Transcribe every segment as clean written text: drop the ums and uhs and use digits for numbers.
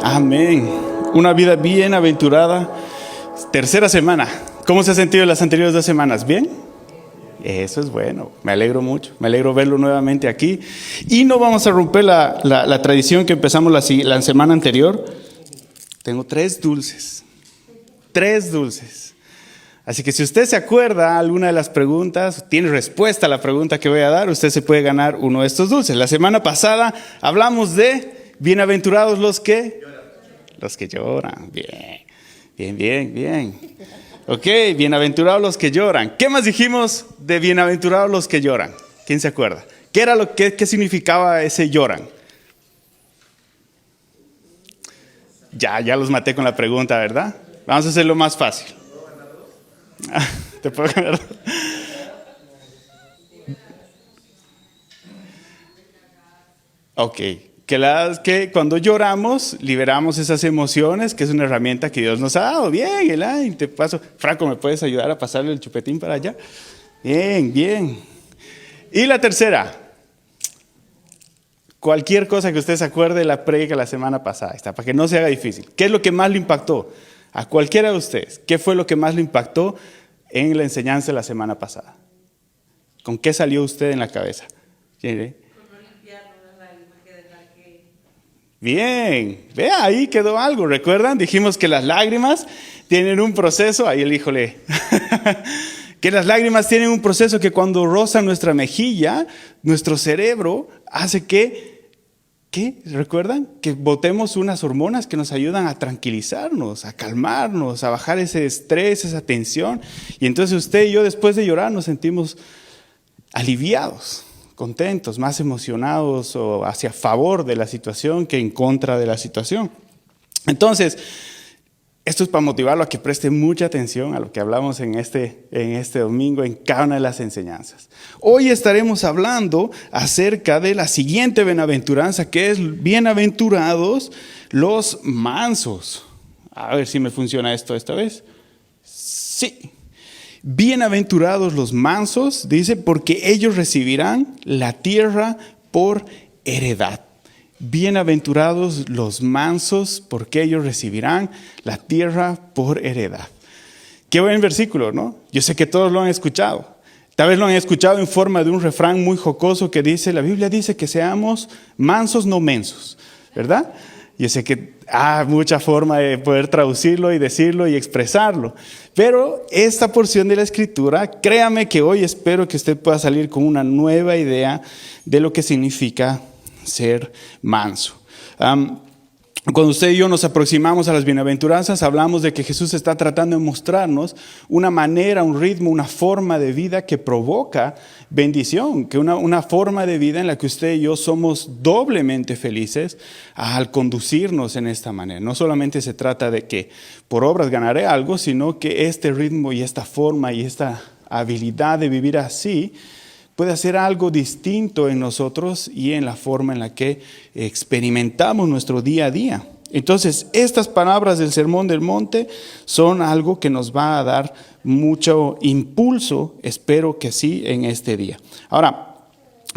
Amén. Una vida bienaventurada. Tercera semana. ¿Cómo se ha sentido las anteriores 2 semanas? ¿Bien? Eso es bueno. Me alegro mucho. Me alegro verlo nuevamente aquí. Y no vamos a romper la tradición que empezamos la semana anterior. Tengo 3 dulces. 3 dulces. Así que si usted se acuerda alguna de las preguntas, tiene respuesta a la pregunta que voy a dar, usted se puede ganar uno de estos dulces. La semana pasada hablamos de bienaventurados los que lloran. Bien. Ok, bienaventurados los que lloran. ¿Qué más dijimos de bienaventurados los que lloran? ¿Quién se acuerda? ¿Qué significaba ese lloran? Ya los maté con la pregunta, ¿verdad? Vamos a hacerlo más fácil. ¿Te puedo ganar? Ok, que cuando lloramos liberamos esas emociones, que es una herramienta que Dios nos ha dado. Bien, Elaine, te paso. Franco, ¿me puedes ayudar a pasarle el chupetín para allá? Bien. Y la tercera, cualquier cosa que usted se acuerde de la prédica la semana pasada, está, para que no se haga difícil. ¿Qué es lo que más le impactó? A cualquiera de ustedes, ¿qué fue lo que más le impactó en la enseñanza de la semana pasada? ¿Con qué salió usted en la cabeza? Bien, vea, ahí quedó algo. ¿Recuerdan? Dijimos que las lágrimas tienen un proceso, ahí el híjole, que las lágrimas tienen un proceso que cuando rozan nuestra mejilla, nuestro cerebro hace ¿qué? ¿Recuerdan? Que botemos unas hormonas que nos ayudan a tranquilizarnos, a calmarnos, a bajar ese estrés, esa tensión. Y entonces usted y yo, después de llorar, nos sentimos aliviados, contentos, más emocionados o hacia favor de la situación que en contra de la situación. Entonces, esto es para motivarlo a que preste mucha atención a lo que hablamos en este domingo en cada una de las enseñanzas. Hoy estaremos hablando acerca de la siguiente bienaventuranza, que es bienaventurados los mansos. A ver si me funciona esto esta vez. Sí. Bienaventurados los mansos, dice, porque ellos recibirán la tierra por heredad. Bienaventurados los mansos, porque ellos recibirán la tierra por heredad. Qué buen versículo, ¿no? Yo sé que todos lo han escuchado. Tal vez lo han escuchado en forma de un refrán muy jocoso que dice, la Biblia dice que seamos mansos, no mensos, ¿verdad? Yo sé que mucha forma de poder traducirlo y decirlo y expresarlo. Pero esta porción de la Escritura, créame que hoy espero que usted pueda salir con una nueva idea de lo que significa ser manso. Cuando usted y yo nos aproximamos a las bienaventuranzas, hablamos de que Jesús está tratando de mostrarnos una manera, un ritmo, una forma de vida que provoca bendición, que una forma de vida en la que usted y yo somos doblemente felices al conducirnos en esta manera. No solamente se trata de que por obras ganaré algo, sino que este ritmo y esta forma y esta habilidad de vivir así puede hacer algo distinto en nosotros y en la forma en la que experimentamos nuestro día a día. Entonces, estas palabras del Sermón del Monte son algo que nos va a dar mucho impulso, espero que sí, en este día. Ahora,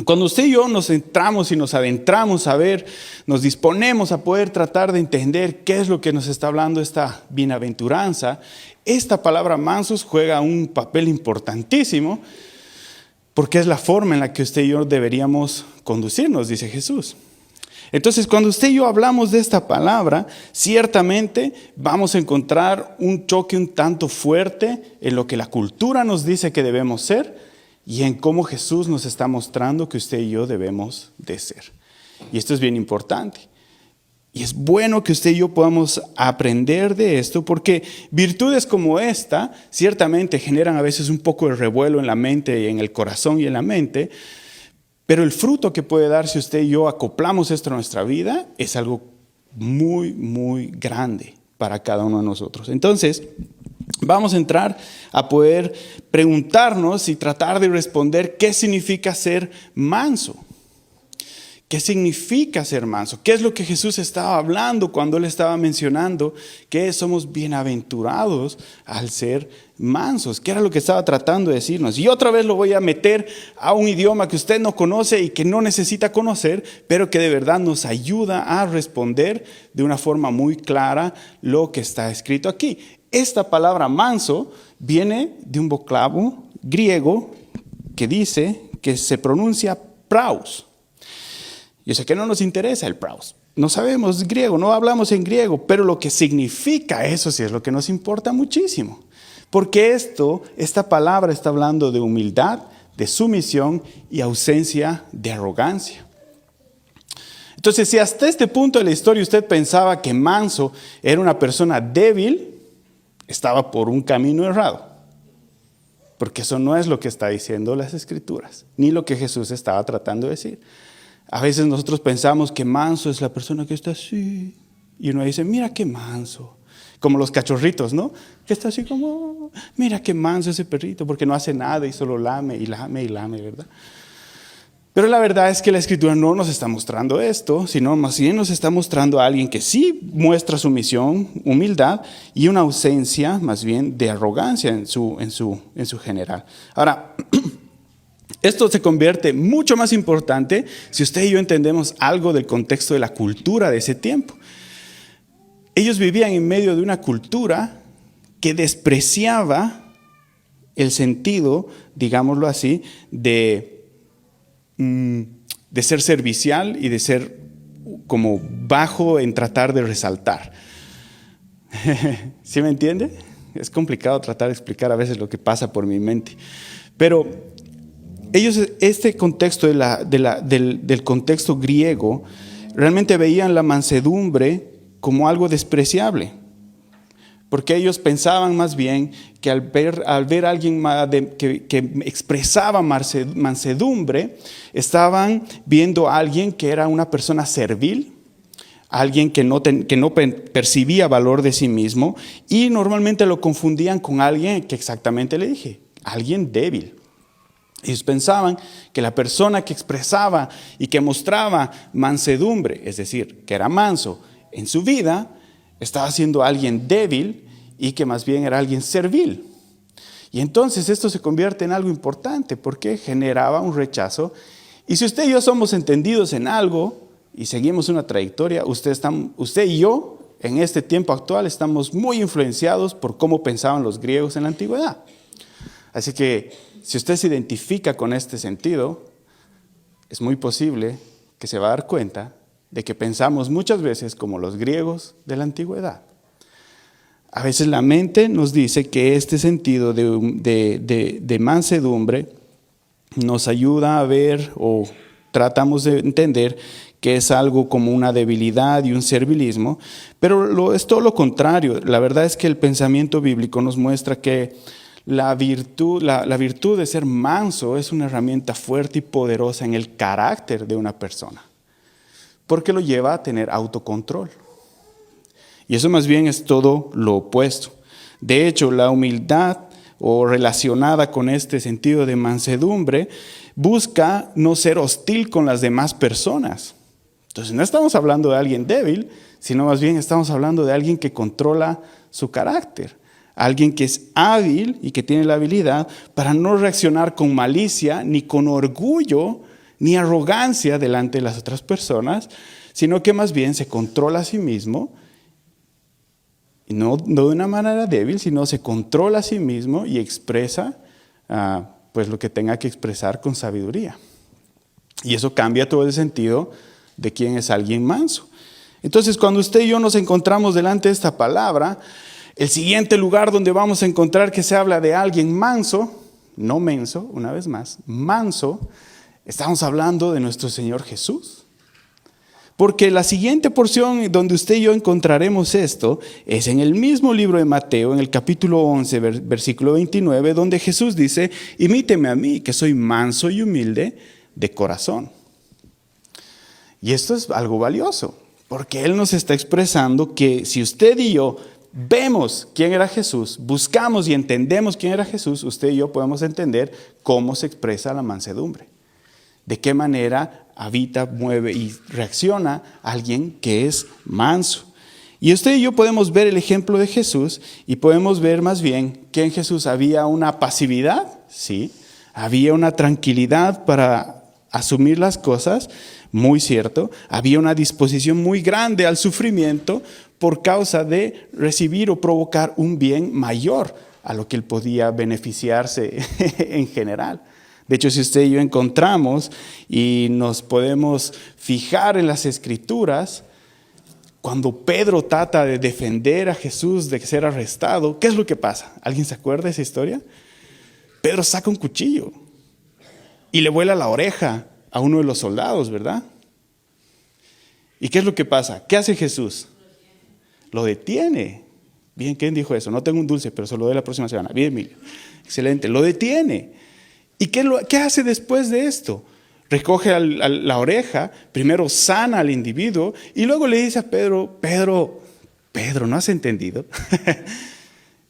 cuando usted y yo nos entramos y nos adentramos a ver, nos disponemos a poder tratar de entender qué es lo que nos está hablando esta bienaventuranza, esta palabra mansos juega un papel importantísimo, porque es la forma en la que usted y yo deberíamos conducirnos, dice Jesús. Entonces, cuando usted y yo hablamos de esta palabra, ciertamente vamos a encontrar un choque un tanto fuerte en lo que la cultura nos dice que debemos ser y en cómo Jesús nos está mostrando que usted y yo debemos de ser. Y esto es bien importante. Y es bueno que usted y yo podamos aprender de esto porque virtudes como esta ciertamente generan a veces un poco de revuelo en la mente y en el corazón y en la mente, pero el fruto que puede dar si usted y yo acoplamos esto a nuestra vida es algo muy, muy grande para cada uno de nosotros. Entonces, vamos a entrar a poder preguntarnos y tratar de responder qué significa ser manso. ¿Qué significa ser manso? ¿Qué es lo que Jesús estaba hablando cuando Él estaba mencionando que somos bienaventurados al ser mansos? ¿Qué era lo que estaba tratando de decirnos? Y otra vez lo voy a meter a un idioma que usted no conoce y que no necesita conocer, pero que de verdad nos ayuda a responder de una forma muy clara lo que está escrito aquí. Esta palabra manso viene de un vocablo griego que dice que se pronuncia praus. Yo sé que no nos interesa el praus, no sabemos griego, no hablamos en griego, pero lo que significa eso sí es lo que nos importa muchísimo. Porque esta palabra está hablando de humildad, de sumisión y ausencia de arrogancia. Entonces, si hasta este punto de la historia usted pensaba que manso era una persona débil, estaba por un camino errado. Porque eso no es lo que está diciendo las Escrituras, ni lo que Jesús estaba tratando de decir. A veces nosotros pensamos que manso es la persona que está así. Y uno dice, mira qué manso. Como los cachorritos, ¿no? Que está así como, mira qué manso ese perrito, porque no hace nada y solo lame y lame y lame, ¿verdad? Pero la verdad es que la Escritura no nos está mostrando esto, sino más bien nos está mostrando a alguien que sí muestra sumisión, humildad y una ausencia más bien de arrogancia en su general. Ahora, esto se convierte mucho más importante si usted y yo entendemos algo del contexto de la cultura de ese tiempo. Ellos vivían en medio de una cultura que despreciaba el sentido, digámoslo así, de ser servicial y de ser como bajo en tratar de resaltar. ¿Sí me entiende? Es complicado tratar de explicar a veces lo que pasa por mi mente. Pero ellos, este contexto del contexto griego, realmente veían la mansedumbre como algo despreciable. Porque ellos pensaban más bien que al ver a alguien que expresaba mansedumbre, estaban viendo a alguien que era una persona servil, alguien que no percibía valor de sí mismo, y normalmente lo confundían con alguien que exactamente le dije, alguien débil. Ellos pensaban que la persona que expresaba y que mostraba mansedumbre, es decir, que era manso en su vida, estaba siendo alguien débil y que más bien era alguien servil. Y entonces esto se convierte en algo importante porque generaba un rechazo. Y si usted y yo somos entendidos en algo y seguimos una trayectoria, usted y yo en este tiempo actual estamos muy influenciados por cómo pensaban los griegos en la antigüedad. Así que si usted se identifica con este sentido, es muy posible que se va a dar cuenta de que pensamos muchas veces como los griegos de la antigüedad. A veces la mente nos dice que este sentido de mansedumbre nos ayuda a ver o tratamos de entender que es algo como una debilidad y un servilismo, pero es todo lo contrario. La verdad es que el pensamiento bíblico nos muestra que la virtud de ser manso es una herramienta fuerte y poderosa en el carácter de una persona, porque lo lleva a tener autocontrol. Y eso más bien es todo lo opuesto. De hecho, la humildad o relacionada con este sentido de mansedumbre busca no ser hostil con las demás personas. Entonces no estamos hablando de alguien débil, sino más bien estamos hablando de alguien que controla su carácter. Alguien que es hábil y que tiene la habilidad para no reaccionar con malicia, ni con orgullo, ni arrogancia delante de las otras personas, sino que más bien se controla a sí mismo, y no de una manera débil, sino se controla a sí mismo y expresa pues lo que tenga que expresar con sabiduría. Y eso cambia todo el sentido de quién es alguien manso. Entonces, cuando usted y yo nos encontramos delante de esta palabra, el siguiente lugar donde vamos a encontrar que se habla de alguien manso, no menso, una vez más, manso, estamos hablando de nuestro Señor Jesús. Porque la siguiente porción donde usted y yo encontraremos esto es en el mismo libro de Mateo, en el capítulo 11, versículo 29, donde Jesús dice, imíteme a mí, que soy manso y humilde de corazón. Y esto es algo valioso, porque Él nos está expresando que si usted y yo vemos quién era Jesús, buscamos y entendemos quién era Jesús, usted y yo podemos entender cómo se expresa la mansedumbre. De qué manera habita, mueve y reacciona alguien que es manso. Y usted y yo podemos ver el ejemplo de Jesús y podemos ver más bien que en Jesús había una pasividad, sí, había una tranquilidad para asumir las cosas, muy cierto, había una disposición muy grande al sufrimiento por causa de recibir o provocar un bien mayor a lo que él podía beneficiarse en general. De hecho, si usted y yo encontramos y nos podemos fijar en las Escrituras, cuando Pedro trata de defender a Jesús de ser arrestado, ¿qué es lo que pasa? ¿Alguien se acuerda de esa historia? Pedro saca un cuchillo y le vuela la oreja a uno de los soldados, ¿verdad? ¿Y qué es lo que pasa? ¿Qué hace Jesús? Lo detiene. Bien, ¿quién dijo eso? No tengo un dulce, pero se lo doy la próxima semana. Bien, Emilio. Excelente. Lo detiene. ¿Y qué hace después de esto? Recoge la oreja, primero sana al individuo y luego le dice a Pedro, Pedro, ¿no has entendido?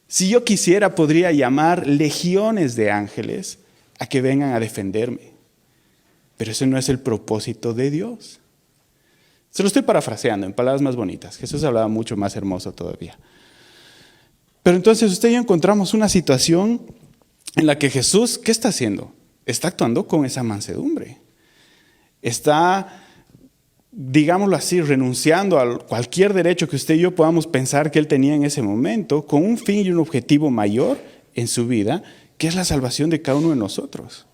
Si yo quisiera, podría llamar legiones de ángeles a que vengan a defenderme. Pero ese no es el propósito de Dios. Se lo estoy parafraseando en palabras más bonitas. Jesús hablaba mucho más hermoso todavía. Pero entonces usted y yo encontramos una situación en la que Jesús, ¿qué está haciendo? Está actuando con esa mansedumbre. Está, digámoslo así, renunciando a cualquier derecho que usted y yo podamos pensar que él tenía en ese momento, con un fin y un objetivo mayor en su vida, que es la salvación de cada uno de nosotros.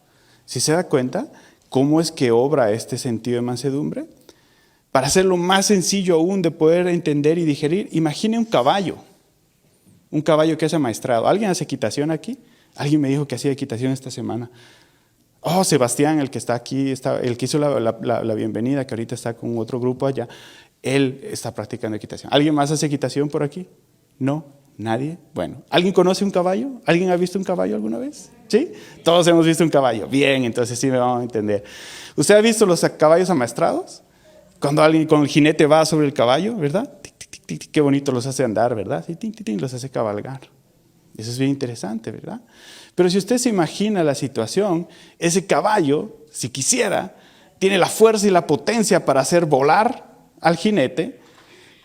¿Sí se da cuenta cómo es que obra este sentido de mansedumbre? Para hacerlo más sencillo aún de poder entender y digerir, imagine un caballo que es amaestrado. ¿Alguien hace equitación aquí? Alguien me dijo que hacía equitación esta semana. Oh, Sebastián, el que está aquí, el que hizo la bienvenida, que ahorita está con otro grupo allá, él está practicando equitación. ¿Alguien más hace equitación por aquí? ¿No? ¿Nadie? Bueno, ¿alguien conoce un caballo? ¿Alguien ha visto un caballo alguna vez? ¿Sí? Todos hemos visto un caballo. Bien, entonces sí me vamos a entender. ¿Usted ha visto los caballos amaestrados? Cuando alguien con el jinete va sobre el caballo, ¿verdad? Tic, tic, tic, tic, qué bonito los hace andar, ¿verdad? Sí, tic, tic, tic, los hace cabalgar. Eso es bien interesante, ¿verdad? Pero si usted se imagina la situación, ese caballo, si quisiera, tiene la fuerza y la potencia para hacer volar al jinete,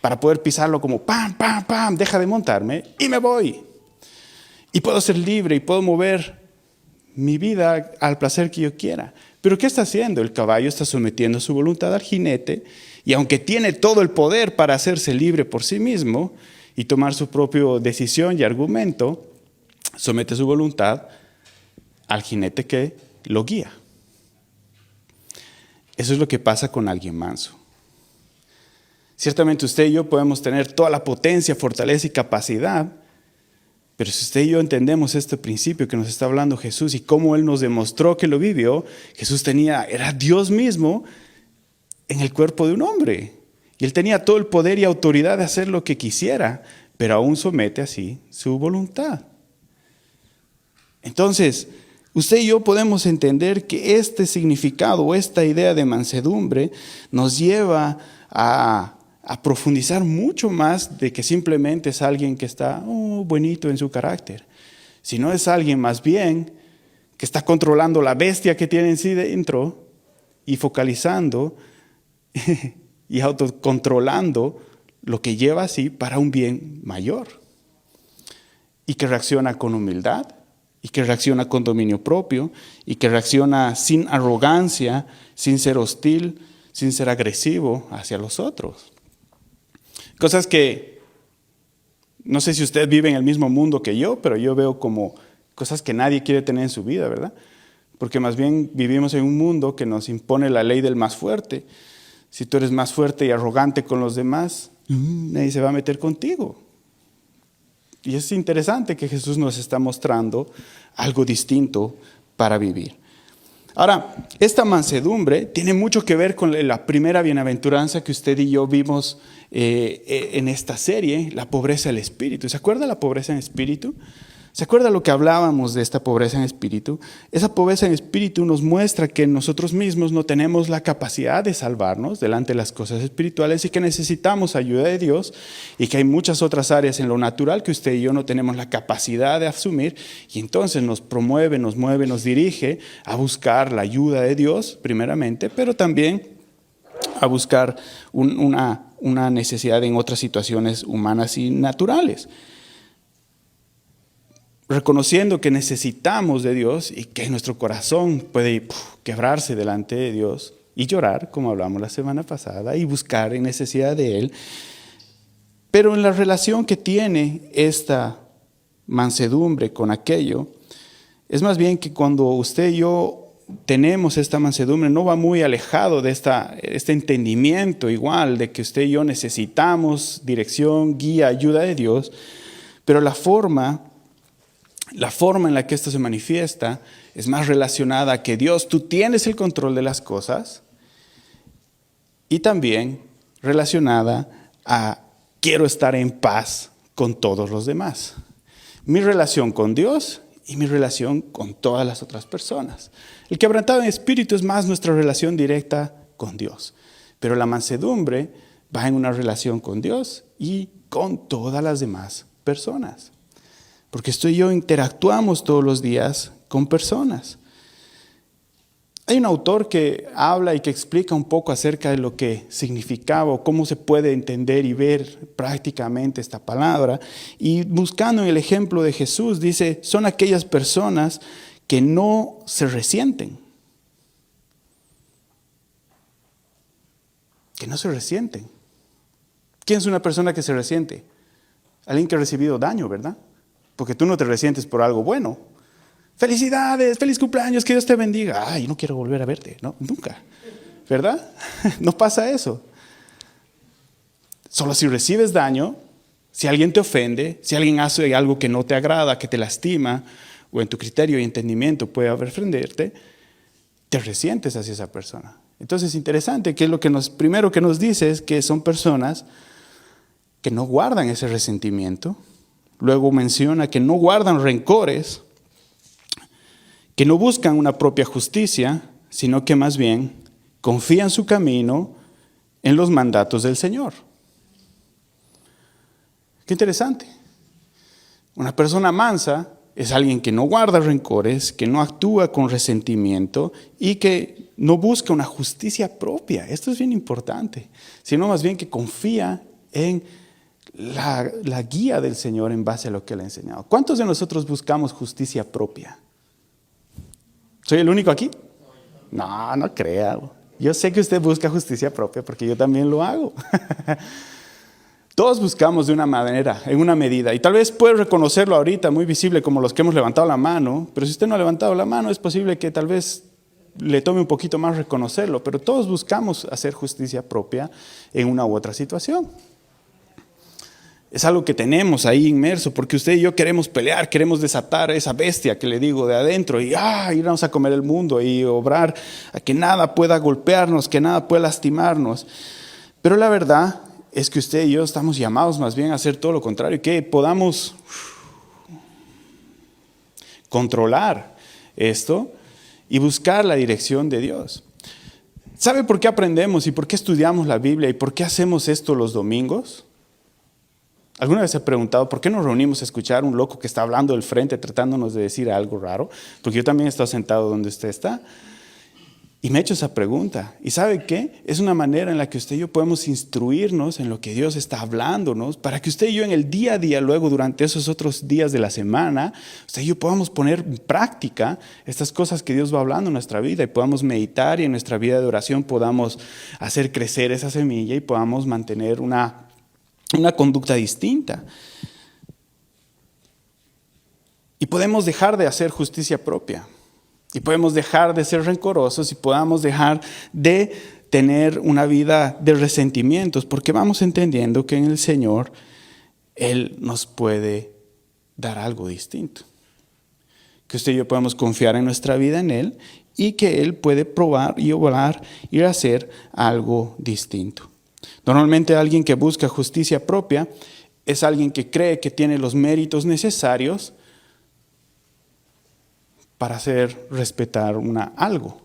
para poder pisarlo como pam, pam, pam, deja de montarme y me voy. Y puedo ser libre y puedo mover mi vida al placer que yo quiera. Pero ¿qué está haciendo? El caballo está sometiendo su voluntad al jinete y aunque tiene todo el poder para hacerse libre por sí mismo y tomar su propia decisión y argumento, somete su voluntad al jinete que lo guía. Eso es lo que pasa con alguien manso. Ciertamente usted y yo podemos tener toda la potencia, fortaleza y capacidad, pero si usted y yo entendemos este principio que nos está hablando Jesús y cómo Él nos demostró que lo vivió, Jesús era Dios mismo en el cuerpo de un hombre. Y Él tenía todo el poder y autoridad de hacer lo que quisiera, pero aún somete así su voluntad. Entonces, usted y yo podemos entender que este significado o esta idea de mansedumbre nos lleva a profundizar mucho más de que simplemente es alguien que está bonito en su carácter, sino es alguien más bien que está controlando la bestia que tiene en sí dentro y focalizando y autocontrolando lo que lleva así para un bien mayor y que reacciona con humildad y que reacciona con dominio propio y que reacciona sin arrogancia, sin ser hostil, sin ser agresivo hacia los otros. Cosas que, no sé si usted vive en el mismo mundo que yo, pero yo veo como cosas que nadie quiere tener en su vida, ¿verdad? Porque más bien vivimos en un mundo que nos impone la ley del más fuerte. Si tú eres más fuerte y arrogante con los demás, nadie se va a meter contigo. Y es interesante que Jesús nos está mostrando algo distinto para vivir. Ahora, esta mansedumbre tiene mucho que ver con la primera bienaventuranza que usted y yo vimos en esta serie, la pobreza del espíritu. ¿Se acuerda de la pobreza en espíritu? ¿Se acuerda lo que hablábamos de esta pobreza en espíritu? Esa pobreza en espíritu nos muestra que nosotros mismos no tenemos la capacidad de salvarnos delante de las cosas espirituales y que necesitamos ayuda de Dios y que hay muchas otras áreas en lo natural que usted y yo no tenemos la capacidad de asumir, y entonces nos promueve, nos mueve, nos dirige a buscar la ayuda de Dios primeramente, pero también a buscar una necesidad en otras situaciones humanas y naturales. Reconociendo que necesitamos de Dios y que nuestro corazón puede quebrarse delante de Dios y llorar, como hablamos la semana pasada, y buscar en necesidad de Él. Pero en la relación que tiene esta mansedumbre con aquello, es más bien que cuando usted y yo tenemos esta mansedumbre, no va muy alejado de este entendimiento igual de que usted y yo necesitamos dirección, guía, ayuda de Dios, pero la forma en la que esto se manifiesta es más relacionada a que Dios, tú tienes el control de las cosas, y también relacionada a quiero estar en paz con todos los demás. Mi relación con Dios y mi relación con todas las otras personas. El quebrantado en espíritu es más nuestra relación directa con Dios, pero la mansedumbre va en una relación con Dios y con todas las demás personas. Porque usted y yo interactuamos todos los días con personas. Hay un autor que habla y que explica un poco acerca de lo que significaba o cómo se puede entender y ver prácticamente esta palabra. Y buscando en el ejemplo de Jesús, dice, son aquellas personas que no se resienten. Que no se resienten. ¿Quién es una persona que se resiente? Alguien que ha recibido daño, ¿verdad? Porque tú no te resientes por algo bueno. Felicidades, feliz cumpleaños, que Dios te bendiga. Ay, no quiero volver a verte. No, nunca. ¿Verdad? No pasa eso. Solo si recibes daño, si alguien te ofende, si alguien hace algo que no te agrada, que te lastima, o en tu criterio y entendimiento puede ofenderte, te resientes hacia esa persona. Entonces es interesante que lo que primero que nos dice es que son personas que no guardan ese resentimiento. Luego menciona que no guardan rencores, que no buscan una propia justicia, sino que más bien confían su camino en los mandatos del Señor. Qué interesante. Una persona mansa es alguien que no guarda rencores, que no actúa con resentimiento y que no busca una justicia propia. Esto es bien importante, sino más bien que confía en la guía del Señor en base a lo que Él ha enseñado. ¿Cuántos de nosotros buscamos justicia propia? ¿Soy el único aquí? No, no creo. Yo sé que usted busca justicia propia porque yo también lo hago. Todos buscamos de una manera, en una medida. Y tal vez puede reconocerlo ahorita muy visible como los que hemos levantado la mano. Pero si usted no ha levantado la mano, es posible que tal vez le tome un poquito más reconocerlo. Pero todos buscamos hacer justicia propia en una u otra situación. Es algo que tenemos ahí inmerso, porque usted y yo queremos pelear, queremos desatar a esa bestia que le digo de adentro y irnos a comer el mundo y obrar a que nada pueda golpearnos, que nada pueda lastimarnos. Pero la verdad es que usted y yo estamos llamados más bien a hacer todo lo contrario, que podamos controlar esto y buscar la dirección de Dios. ¿Sabe por qué aprendemos y por qué estudiamos la Biblia y por qué hacemos esto los domingos? ¿Alguna vez se ha preguntado por qué nos reunimos a escuchar a un loco que está hablando del frente tratándonos de decir algo raro? Porque yo también he estado sentado donde usted está. Y me he hecho esa pregunta. ¿Y sabe qué? Es una manera en la que usted y yo podemos instruirnos en lo que Dios está hablándonos para que usted y yo en el día a día, luego durante esos otros días de la semana, usted y yo podamos poner en práctica estas cosas que Dios va hablando en nuestra vida y podamos meditar y en nuestra vida de oración podamos hacer crecer esa semilla y podamos mantener una conducta distinta. Y podemos dejar de hacer justicia propia. Y podemos dejar de ser rencorosos y podamos dejar de tener una vida de resentimientos, porque vamos entendiendo que en el Señor Él nos puede dar algo distinto. Que usted y yo podemos confiar en nuestra vida en Él y que Él puede probar y obrar y hacer algo distinto. Normalmente alguien que busca justicia propia es alguien que cree que tiene los méritos necesarios para hacer respetar algo.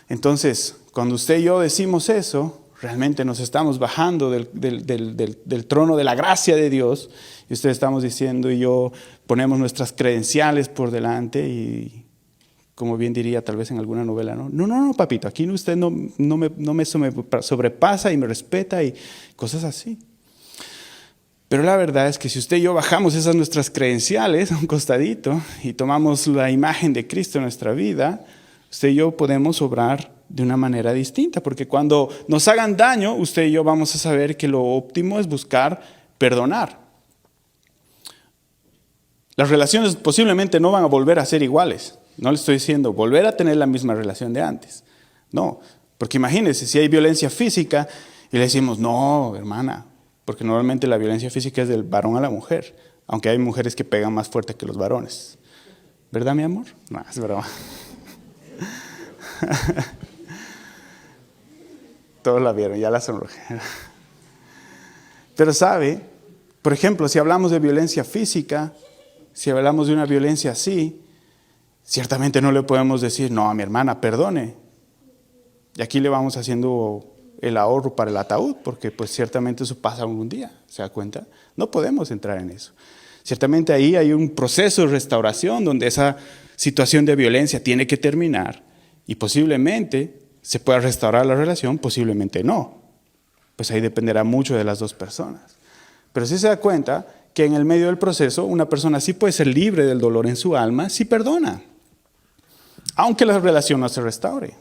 Entonces, cuando usted y yo decimos eso, realmente nos estamos bajando del trono de la gracia de Dios, y usted estamos diciendo y yo ponemos nuestras credenciales por delante y, como bien diría tal vez en alguna novela, no, papito, aquí usted no me sobrepasa y me respeta y cosas así. Pero la verdad es que si usted y yo bajamos esas nuestras credenciales a un costadito y tomamos la imagen de Cristo en nuestra vida, usted y yo podemos obrar de una manera distinta, porque cuando nos hagan daño, usted y yo vamos a saber que lo óptimo es buscar perdonar. Las relaciones posiblemente no van a volver a ser iguales. No le estoy diciendo volver a tener la misma relación de antes. No, porque imagínese, si hay violencia física y le decimos, no, hermana, porque normalmente la violencia física es del varón a la mujer, aunque hay mujeres que pegan más fuerte que los varones. ¿Verdad, mi amor? No, es broma. Todos la vieron, ya la sonrojé. Pero sabe, por ejemplo, si hablamos de violencia física, si hablamos de una violencia así, ciertamente no le podemos decir, no, a mi hermana, perdone. Y aquí le vamos haciendo el ahorro para el ataúd, porque pues ciertamente eso pasa algún día, ¿se da cuenta? No podemos entrar en eso. Ciertamente ahí hay un proceso de restauración donde esa situación de violencia tiene que terminar y posiblemente se pueda restaurar la relación, posiblemente no. Pues ahí dependerá mucho de las dos personas. Pero sí se da cuenta que en el medio del proceso una persona sí puede ser libre del dolor en su alma si perdona, aunque la relación no se restaure.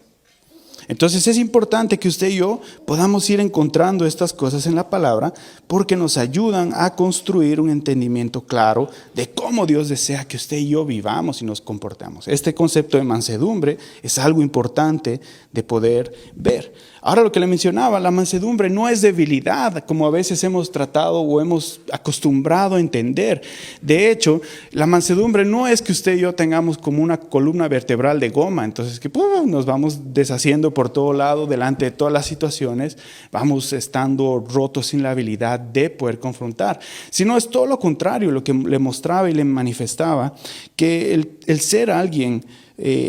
Entonces es importante que usted y yo podamos ir encontrando estas cosas en la palabra porque nos ayudan a construir un entendimiento claro de cómo Dios desea que usted y yo vivamos y nos comportamos. Este concepto de mansedumbre es algo importante de poder ver. Ahora lo que le mencionaba, la mansedumbre no es debilidad como a veces hemos tratado o hemos acostumbrado a entender. De hecho, la mansedumbre no es que usted y yo tengamos como una columna vertebral de goma, entonces que nos vamos deshaciendo por todo lado delante de todas las situaciones, vamos estando rotos sin la habilidad de poder confrontar, sino es todo lo contrario, lo que le mostraba y le manifestaba, que el ser alguien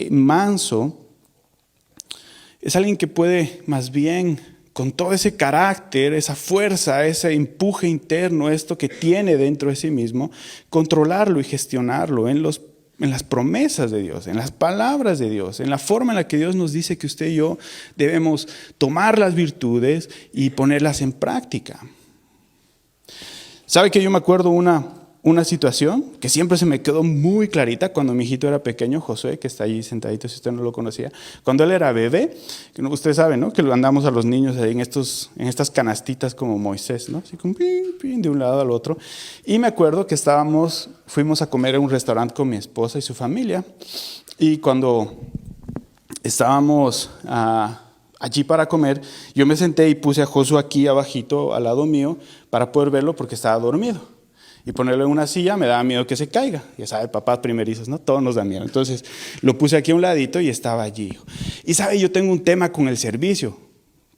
manso es alguien que puede más bien con todo ese carácter, esa fuerza, ese empuje interno, esto que tiene dentro de sí mismo, controlarlo y gestionarlo en las promesas de Dios, en las palabras de Dios, en la forma en la que Dios nos dice que usted y yo debemos tomar las virtudes y ponerlas en práctica. ¿Sabe que yo me acuerdo una situación que siempre se me quedó muy clarita cuando mi hijito era pequeño, Josué, que está ahí sentadito si usted no lo conocía, cuando él era bebé, que usted sabe, ¿no? Que lo andamos a los niños ahí en estas canastitas como Moisés, ¿no? Así como de un lado al otro. Y me acuerdo que fuimos a comer en un restaurante con mi esposa y su familia, y cuando estábamos allí para comer, yo me senté y puse a Josué aquí abajito al lado mío para poder verlo porque estaba dormido. Y ponerlo en una silla me daba miedo que se caiga. Ya sabe, papás primerizos, ¿no? Todos nos da miedo. Entonces lo puse aquí a un ladito y estaba allí. Y sabe, yo tengo un tema con el servicio.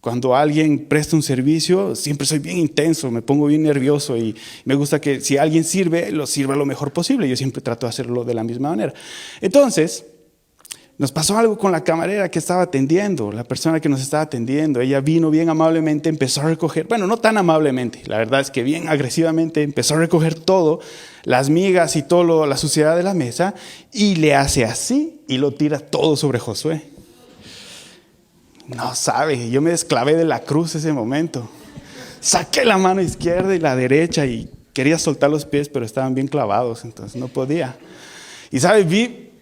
Cuando alguien presta un servicio, siempre soy bien intenso, me pongo bien nervioso y me gusta que si alguien sirve, lo sirva lo mejor posible. Yo siempre trato de hacerlo de la misma manera. Entonces, nos pasó algo con la camarera que estaba atendiendo, la persona que nos estaba atendiendo. Ella vino bien amablemente, empezó a recoger, bueno, no tan amablemente, la verdad es que bien agresivamente empezó a recoger todo, las migas y todo la suciedad de la mesa, y le hace así y lo tira todo sobre Josué. No sabe, yo me desclavé de la cruz ese momento. Saqué la mano izquierda y la derecha y quería soltar los pies, pero estaban bien clavados, entonces no podía. Y sabe,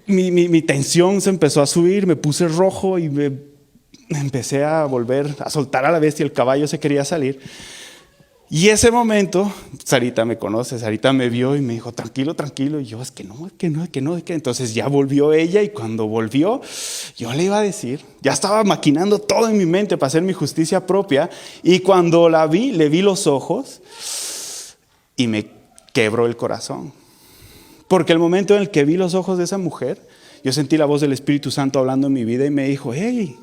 mi tensión se empezó a subir, me puse rojo y me empecé a volver a soltar a la bestia, el caballo se quería salir. Y ese momento, Sarita me conoce, Sarita me vio y me dijo, tranquilo, tranquilo. Y yo, es que no. Entonces ya volvió ella y cuando volvió, yo le iba a decir, ya estaba maquinando todo en mi mente para hacer mi justicia propia. Y cuando la vi, le vi los ojos y me quebró el corazón. Porque el momento en el que vi los ojos de esa mujer, yo sentí la voz del Espíritu Santo hablando en mi vida y me dijo, hey,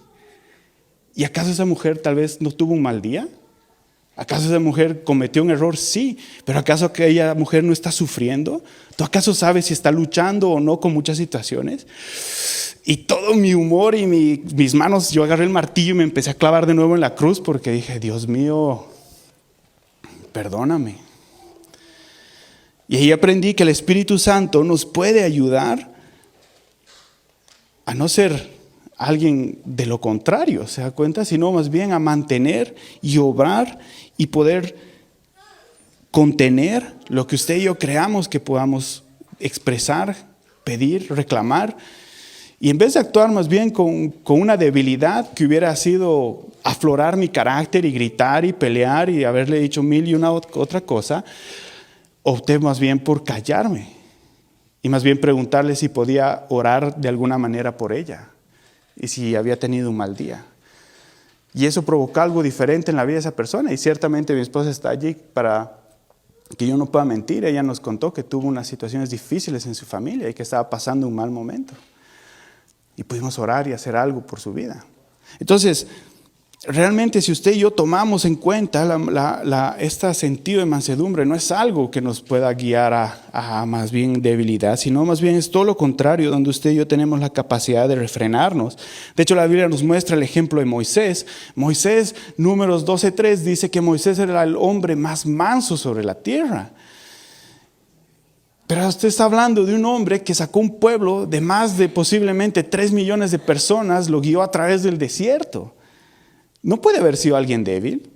¿y acaso esa mujer tal vez no tuvo un mal día? ¿Acaso esa mujer cometió un error? Sí, pero ¿acaso aquella mujer no está sufriendo? ¿Tú acaso sabes si está luchando o no con muchas situaciones? Y todo mi humor y mis manos, yo agarré el martillo y me empecé a clavar de nuevo en la cruz porque dije, Dios mío, perdóname. Y ahí aprendí que el Espíritu Santo nos puede ayudar a no ser alguien de lo contrario, ¿se da cuenta? Sino más bien a mantener y obrar y poder contener lo que usted y yo creamos que podamos expresar, pedir, reclamar. Y en vez de actuar más bien con una debilidad que hubiera sido aflorar mi carácter y gritar y pelear y haberle dicho mil y una otra cosa, opté más bien por callarme y más bien preguntarle si podía orar de alguna manera por ella y si había tenido un mal día. Y eso provocó algo diferente en la vida de esa persona. Y ciertamente mi esposa está allí para que yo no pueda mentir. Ella nos contó que tuvo unas situaciones difíciles en su familia y que estaba pasando un mal momento. Y pudimos orar y hacer algo por su vida. Entonces, realmente si usted y yo tomamos en cuenta este sentido de mansedumbre, no es algo que nos pueda guiar a más bien debilidad, sino más bien es todo lo contrario, donde usted y yo tenemos la capacidad de refrenarnos. De hecho, la Biblia nos muestra el ejemplo de Moisés. Moisés, Números 12:3, dice que Moisés era el hombre más manso sobre la tierra. Pero usted está hablando de un hombre que sacó un pueblo de más de posiblemente 3 millones de personas, lo guió a través del desierto. No puede haber sido alguien débil.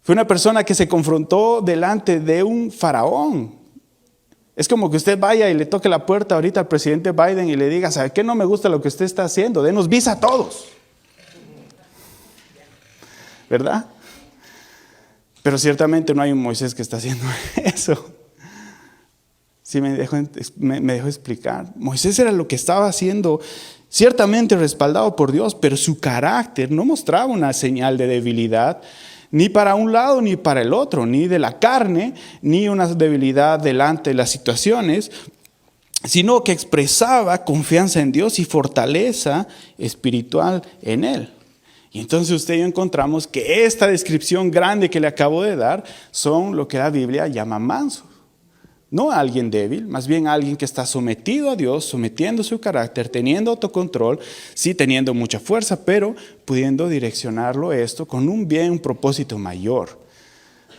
Fue una persona que se confrontó delante de un faraón. Es como que usted vaya y le toque la puerta ahorita al presidente Biden y le diga, ¿sabe qué? No me gusta lo que usted está haciendo, denos visa a todos. ¿Verdad? Pero ciertamente no hay un Moisés que está haciendo eso. Sí, me dejó explicar. Moisés era lo que estaba haciendo, ciertamente respaldado por Dios, pero su carácter no mostraba una señal de debilidad, ni para un lado ni para el otro, ni de la carne, ni una debilidad delante de las situaciones, sino que expresaba confianza en Dios y fortaleza espiritual en Él. Y entonces usted y yo encontramos que esta descripción grande que le acabo de dar son lo que la Biblia llama mansos. No alguien débil, más bien alguien que está sometido a Dios, sometiendo su carácter, teniendo autocontrol, sí teniendo mucha fuerza, pero pudiendo direccionarlo esto con un bien, un propósito mayor.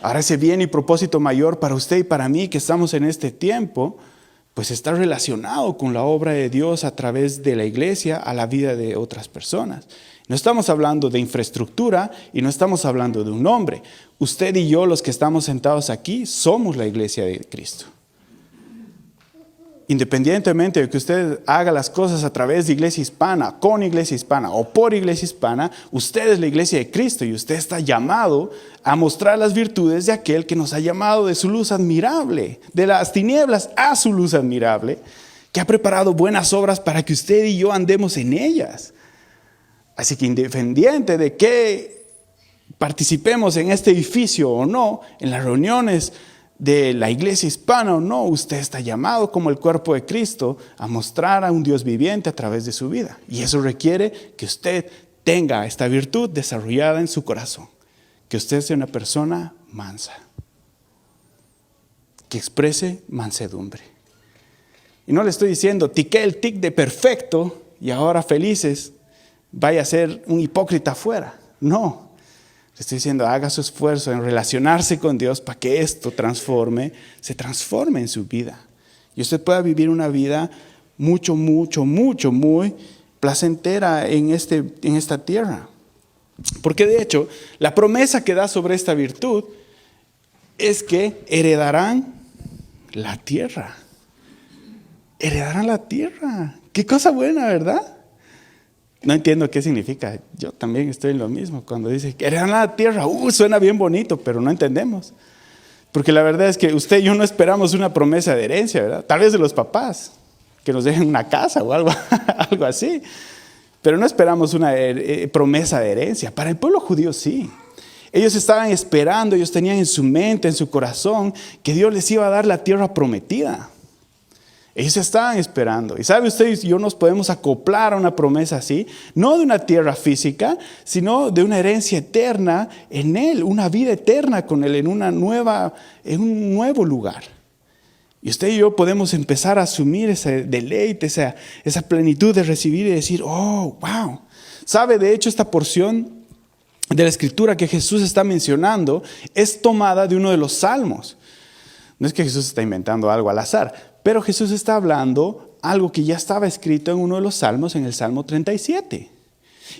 Ahora ese bien y propósito mayor para usted y para mí que estamos en este tiempo, pues está relacionado con la obra de Dios a través de la iglesia a la vida de otras personas. No estamos hablando de infraestructura y no estamos hablando de un hombre. Usted y yo, los que estamos sentados aquí, somos la iglesia de Cristo. Independientemente de que usted haga las cosas a través de Iglesia Hispana, con Iglesia Hispana o por Iglesia Hispana, usted es la iglesia de Cristo y usted está llamado a mostrar las virtudes de aquel que nos ha llamado de su luz admirable, de las tinieblas a su luz admirable, que ha preparado buenas obras para que usted y yo andemos en ellas. Así que independiente de que participemos en este edificio o no, en las reuniones de la iglesia hispana o no, usted está llamado como el cuerpo de Cristo a mostrar a un Dios viviente a través de su vida. Y eso requiere que usted tenga esta virtud desarrollada en su corazón. Que usted sea una persona mansa. Que exprese mansedumbre. Y no le estoy diciendo, tique el tic de perfecto y ahora felices, vaya a ser un hipócrita afuera. No. Le estoy diciendo, haga su esfuerzo en relacionarse con Dios para que esto se transforme en su vida. Y usted pueda vivir una vida muy placentera en esta tierra. Porque de hecho, la promesa que da sobre esta virtud es que heredarán la tierra. Heredarán la tierra. Qué cosa buena, ¿verdad? No entiendo qué significa. Yo también estoy en lo mismo. Cuando dice que heredarán la tierra, suena bien bonito, pero no entendemos. Porque la verdad es que usted y yo no esperamos una promesa de herencia, ¿verdad? Tal vez de los papás, que nos dejen una casa o algo así. Pero no esperamos una promesa de herencia. Para el pueblo judío sí. Ellos estaban esperando, ellos tenían en su mente, en su corazón, que Dios les iba a dar la tierra prometida. Ellos estaban esperando. Y sabe usted, yo nos podemos acoplar a una promesa así, no de una tierra física, sino de una herencia eterna en Él, una vida eterna con Él, en un nuevo lugar. Y usted y yo podemos empezar a asumir ese deleite, esa plenitud de recibir y decir, oh, wow. Sabe, de hecho, esta porción de la Escritura que Jesús está mencionando es tomada de uno de los salmos. No es que Jesús está inventando algo al azar, pero Jesús está hablando algo que ya estaba escrito en uno de los salmos, en el Salmo 37.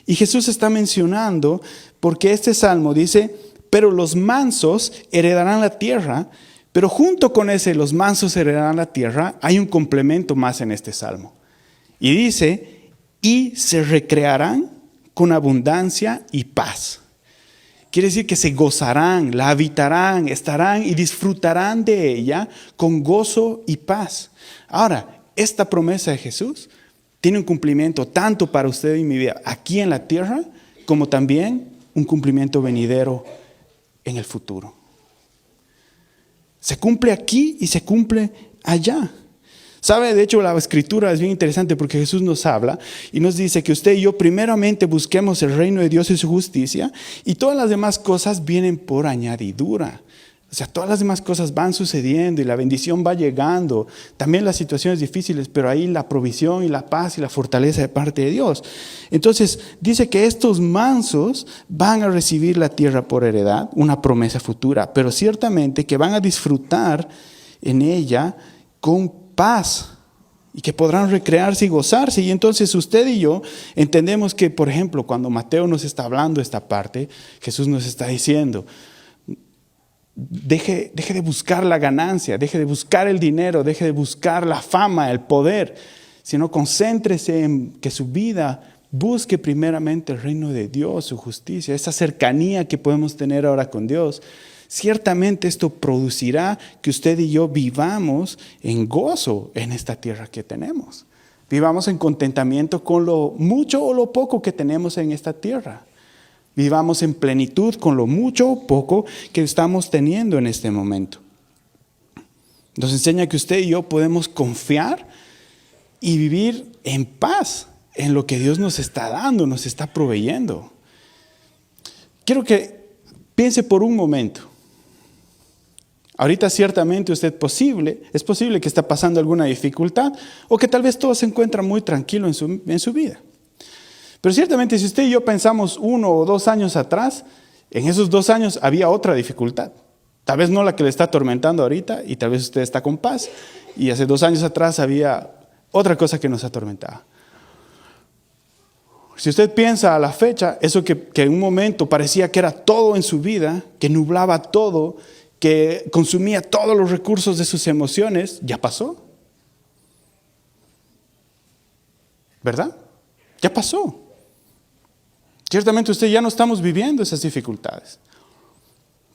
Y Jesús está mencionando, porque este salmo dice, pero los mansos heredarán la tierra, pero junto con ese, los mansos heredarán la tierra, hay un complemento más en este salmo. Y dice, y se recrearán con abundancia y paz. Quiere decir que se gozarán, la habitarán, estarán y disfrutarán de ella con gozo y paz. Ahora, esta promesa de Jesús tiene un cumplimiento tanto para usted y mi vida aquí en la tierra, como también un cumplimiento venidero en el futuro. Se cumple aquí y se cumple allá. ¿Sabe? De hecho, la Escritura es bien interesante porque Jesús nos habla y nos dice que usted y yo primeramente busquemos el reino de Dios y su justicia, y todas las demás cosas vienen por añadidura. O sea, todas las demás cosas van sucediendo y la bendición va llegando. También las situaciones difíciles, pero ahí la provisión y la paz y la fortaleza de parte de Dios. Entonces, dice que estos mansos van a recibir la tierra por heredad, una promesa futura, pero ciertamente que van a disfrutar en ella con paz y que podrán recrearse y gozarse. Y entonces usted y yo entendemos que, por ejemplo, cuando Mateo nos está hablando esta parte, Jesús nos está diciendo, deje de buscar la ganancia, deje de buscar el dinero, deje de buscar la fama, el poder, sino concéntrese en que su vida busque primeramente el reino de Dios, su justicia, esa cercanía que podemos tener ahora con Dios. Ciertamente esto producirá que usted y yo vivamos en gozo en esta tierra que tenemos. Vivamos en contentamiento con lo mucho o lo poco que tenemos en esta tierra. Vivamos en plenitud con lo mucho o poco que estamos teniendo en este momento. Nos enseña que usted y yo podemos confiar y vivir en paz en lo que Dios nos está dando, nos está proveyendo. Quiero que piense por un momento. Ahorita ciertamente es posible que está pasando alguna dificultad o que tal vez todo se encuentra muy tranquilo en su vida. Pero ciertamente si usted y yo pensamos 1 o 2 años atrás, en esos 2 años había otra dificultad. Tal vez no la que le está atormentando ahorita y tal vez usted está con paz. Y hace 2 años atrás había otra cosa que nos atormentaba. Si usted piensa a la fecha, eso que en un momento parecía que era todo en su vida, que nublaba todo, que consumía todos los recursos de sus emociones, ya pasó. ¿Verdad? Ya pasó. Ciertamente usted ya no estamos viviendo esas dificultades.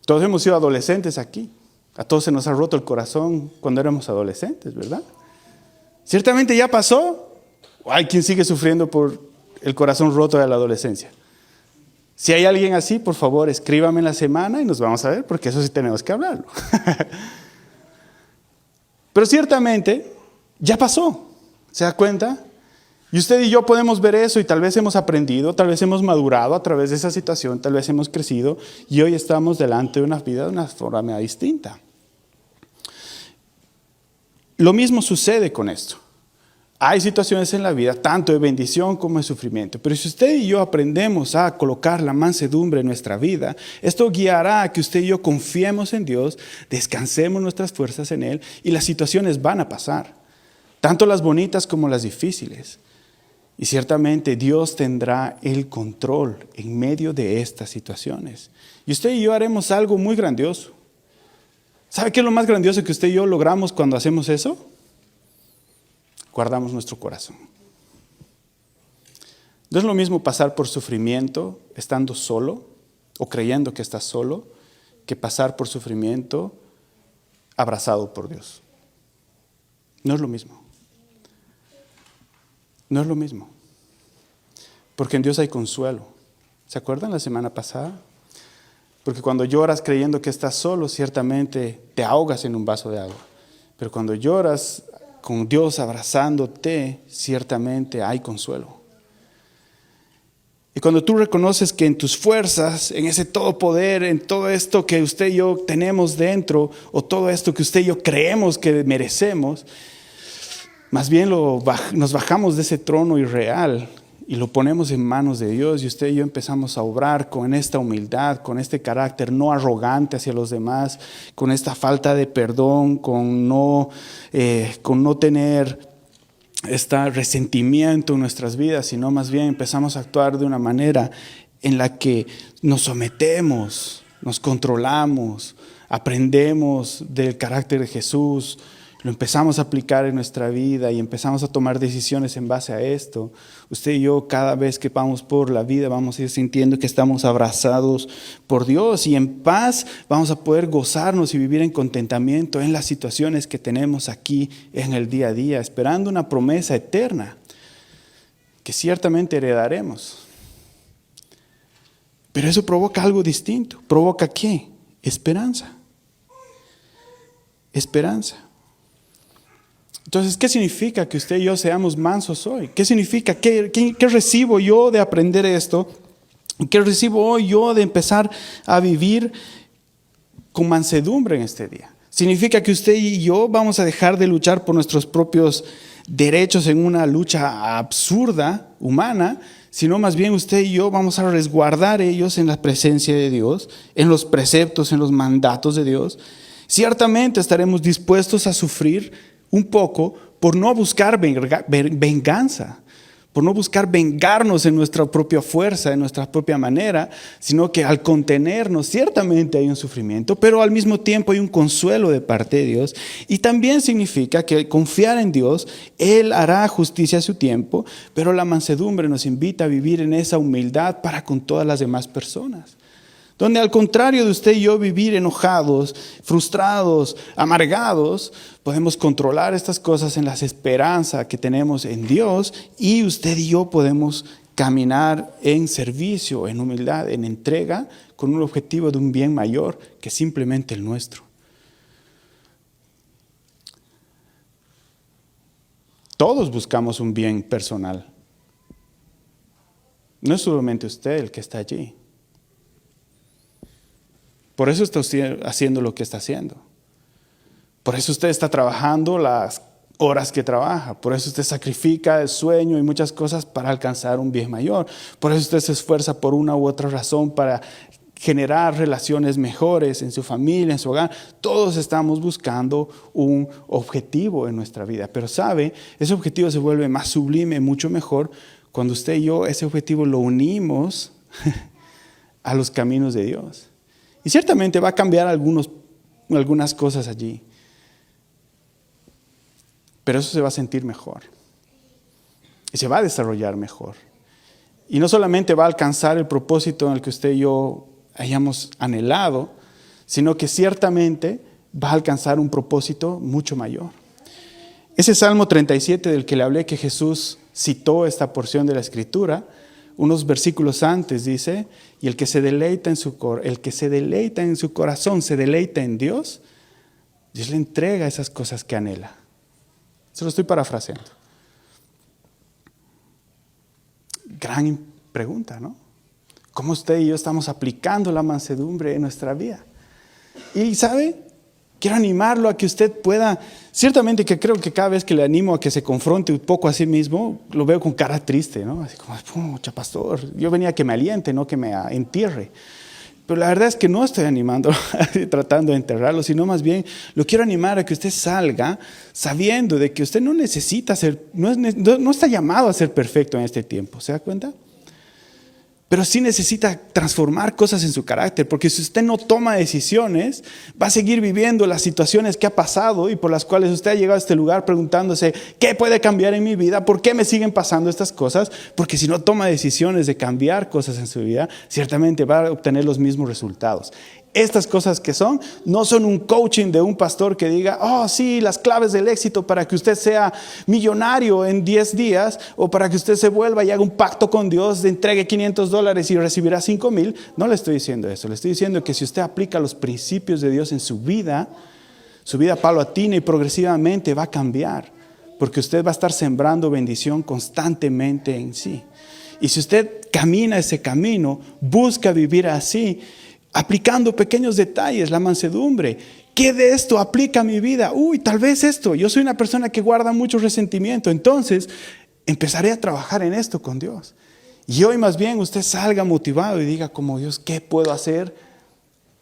Todos hemos sido adolescentes aquí. A todos se nos ha roto el corazón cuando éramos adolescentes, ¿verdad? Ciertamente ya pasó. ¿O hay quien sigue sufriendo por el corazón roto de la adolescencia? Si hay alguien así, por favor, escríbame en la semana y nos vamos a ver, porque eso sí tenemos que hablarlo. Pero ciertamente ya pasó, ¿se da cuenta? Y usted y yo podemos ver eso y tal vez hemos aprendido, tal vez hemos madurado a través de esa situación, tal vez hemos crecido y hoy estamos delante de una vida de una forma distinta. Lo mismo sucede con esto. Hay situaciones en la vida, tanto de bendición como de sufrimiento. Pero si usted y yo aprendemos a colocar la mansedumbre en nuestra vida, esto guiará a que usted y yo confiemos en Dios, descansemos nuestras fuerzas en Él y las situaciones van a pasar, tanto las bonitas como las difíciles. Y ciertamente Dios tendrá el control en medio de estas situaciones. Y usted y yo haremos algo muy grandioso. ¿Sabe qué es lo más grandioso que usted y yo logramos cuando hacemos eso? Guardamos nuestro corazón. No es lo mismo pasar por sufrimiento estando solo o creyendo que estás solo que pasar por sufrimiento abrazado por Dios. No es lo mismo. No es lo mismo. Porque en Dios hay consuelo. ¿Se acuerdan la semana pasada? Porque cuando lloras creyendo que estás solo, ciertamente te ahogas en un vaso de agua. Pero cuando lloras con Dios abrazándote, ciertamente hay consuelo. Y cuando tú reconoces que en tus fuerzas, en ese todo poder, en todo esto que usted y yo tenemos dentro, o todo esto que usted y yo creemos que merecemos, más bien nos bajamos de ese trono irreal y lo ponemos en manos de Dios, y usted y yo empezamos a obrar con esta humildad, con este carácter no arrogante hacia los demás, con esta falta de perdón, con no tener este resentimiento en nuestras vidas, sino más bien empezamos a actuar de una manera en la que nos sometemos, nos controlamos, aprendemos del carácter de Jesús, lo empezamos a aplicar en nuestra vida y empezamos a tomar decisiones en base a esto. Usted y yo, cada vez que vamos por la vida, vamos a ir sintiendo que estamos abrazados por Dios, y en paz vamos a poder gozarnos y vivir en contentamiento en las situaciones que tenemos aquí en el día a día, esperando una promesa eterna que ciertamente heredaremos. Pero eso provoca algo distinto. ¿Provoca qué? Esperanza. Esperanza. Entonces, ¿qué significa que usted y yo seamos mansos hoy? ¿Qué significa? ¿Qué recibo yo de aprender esto? ¿Qué recibo hoy yo de empezar a vivir con mansedumbre en este día? Significa que usted y yo vamos a dejar de luchar por nuestros propios derechos en una lucha absurda, humana, sino más bien usted y yo vamos a resguardar ellos en la presencia de Dios, en los preceptos, en los mandatos de Dios. Ciertamente estaremos dispuestos a sufrir un poco por no buscar venganza, por no buscar vengarnos en nuestra propia fuerza, en nuestra propia manera, sino que al contenernos ciertamente hay un sufrimiento, pero al mismo tiempo hay un consuelo de parte de Dios. Y también significa que confiar en Dios, Él hará justicia a su tiempo, pero la mansedumbre nos invita a vivir en esa humildad para con todas las demás personas. Donde al contrario de usted y yo vivir enojados, frustrados, amargados, podemos controlar estas cosas en la esperanza que tenemos en Dios, y usted y yo podemos caminar en servicio, en humildad, en entrega, con un objetivo de un bien mayor que simplemente el nuestro. Todos buscamos un bien personal. No es solamente usted el que está allí. Por eso está usted haciendo lo que está haciendo. Por eso usted está trabajando las horas que trabaja. Por eso usted sacrifica el sueño y muchas cosas para alcanzar un bien mayor. Por eso usted se esfuerza por una u otra razón para generar relaciones mejores en su familia, en su hogar. Todos estamos buscando un objetivo en nuestra vida. Pero sabe, ese objetivo se vuelve más sublime, mucho mejor, cuando usted y yo ese objetivo lo unimos a los caminos de Dios. Y ciertamente va a cambiar algunas cosas allí. Pero eso se va a sentir mejor. Y se va a desarrollar mejor. Y no solamente va a alcanzar el propósito en el que usted y yo hayamos anhelado, sino que ciertamente va a alcanzar un propósito mucho mayor. Ese Salmo 37 del que le hablé, que Jesús citó esta porción de la Escritura, unos versículos antes dice: y el que se deleita en su corazón, se deleita en Dios, Dios le entrega esas cosas que anhela. Se lo estoy parafraseando. Gran pregunta, ¿no? ¿Cómo usted y yo estamos aplicando la mansedumbre en nuestra vida? Y ¿sabe? Quiero animarlo a que usted pueda, ciertamente que creo que cada vez que le animo a que se confronte un poco a sí mismo, lo veo con cara triste, ¿no? Así como, pucha pastor, yo venía a que me aliente, no que me entierre. Pero la verdad es que no estoy animando, tratando de enterrarlo, sino más bien lo quiero animar a que usted salga sabiendo de que usted no necesita ser, no está llamado a ser perfecto en este tiempo, ¿se da cuenta? Pero sí necesita transformar cosas en su carácter, porque si usted no toma decisiones, va a seguir viviendo las situaciones que ha pasado y por las cuales usted ha llegado a este lugar preguntándose, ¿qué puede cambiar en mi vida? ¿Por qué me siguen pasando estas cosas? Porque si no toma decisiones de cambiar cosas en su vida, ciertamente va a obtener los mismos resultados. Estas cosas que no son un coaching de un pastor que diga, oh sí, las claves del éxito para que usted sea millonario en 10 días, o para que usted se vuelva y haga un pacto con Dios, de entregue $500 y recibirá 5,000. No le estoy diciendo eso, le estoy diciendo que si usted aplica los principios de Dios en su vida paulatina y progresivamente va a cambiar. porque usted va a estar sembrando bendición constantemente en sí. Y si usted camina ese camino, busca vivir así, aplicando pequeños detalles, la mansedumbre. ¿Qué de esto aplica a mi vida? Tal vez esto. Yo soy una persona que guarda mucho resentimiento. Entonces, empezaré a trabajar en esto con Dios. Y hoy más bien usted salga motivado y diga como Dios, ¿qué puedo hacer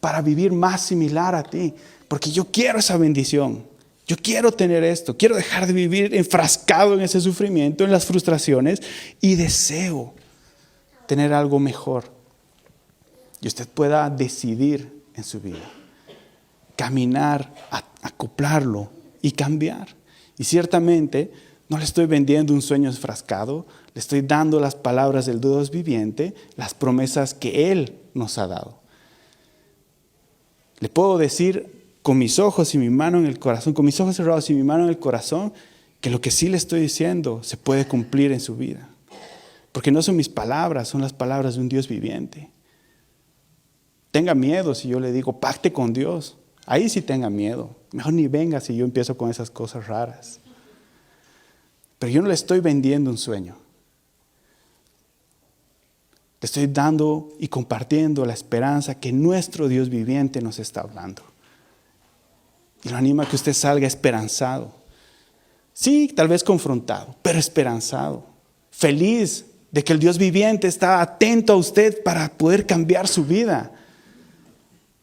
para vivir más similar a ti? Porque yo quiero esa bendición. Yo quiero tener esto. Quiero dejar de vivir enfrascado en ese sufrimiento, en las frustraciones. Y deseo tener algo mejor. Y usted pueda decidir en su vida. Caminar, acoplarlo y cambiar. Y ciertamente no le estoy vendiendo un sueño enfrascado, le estoy dando las palabras del Dios viviente, las promesas que Él nos ha dado. Le puedo decir con mis ojos y mi mano en el corazón, con mis ojos cerrados y mi mano en el corazón, que lo que sí le estoy diciendo se puede cumplir en su vida. Porque no son mis palabras, son las palabras de un Dios viviente. Tenga miedo si yo le digo, pacte con Dios. Ahí sí tenga miedo. Mejor ni venga si yo empiezo con esas cosas raras. Pero yo no le estoy vendiendo un sueño. Le estoy dando y compartiendo la esperanza que nuestro Dios viviente nos está hablando. Y lo anima a que usted salga esperanzado. Sí, tal vez confrontado, pero esperanzado. Feliz de que el Dios viviente está atento a usted para poder cambiar su vida.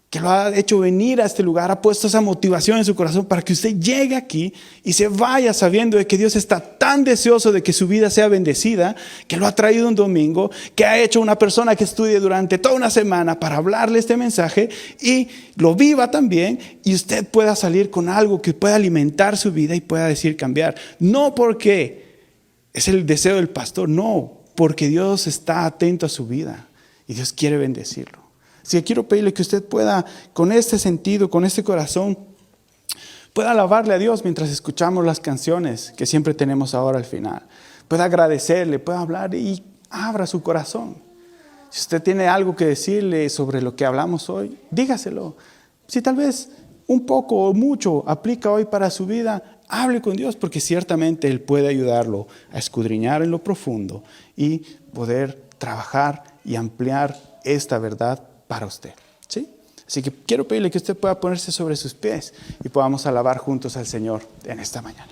Que lo ha hecho venir a este lugar, ha puesto esa motivación en su corazón para que usted llegue aquí y se vaya sabiendo de que Dios está tan deseoso de que su vida sea bendecida, que lo ha traído un domingo, que ha hecho una persona que estudie durante toda una semana para hablarle este mensaje y lo viva también y usted pueda salir con algo que pueda alimentar su vida y pueda decir cambiar. No porque es el deseo del pastor, no, porque Dios está atento a su vida y Dios quiere bendecirlo. Así que quiero pedirle que usted pueda, con este sentido, con este corazón, pueda alabarle a Dios mientras escuchamos las canciones que siempre tenemos ahora al final. Pueda agradecerle, pueda hablar y abra su corazón. Si usted tiene algo que decirle sobre lo que hablamos hoy, dígaselo. Si tal vez un poco o mucho aplica hoy para su vida, hable con Dios porque ciertamente Él puede ayudarlo a escudriñar en lo profundo y poder trabajar y ampliar esta verdad para usted, ¿sí? Así que quiero pedirle que usted pueda ponerse sobre sus pies y podamos alabar juntos al Señor en esta mañana.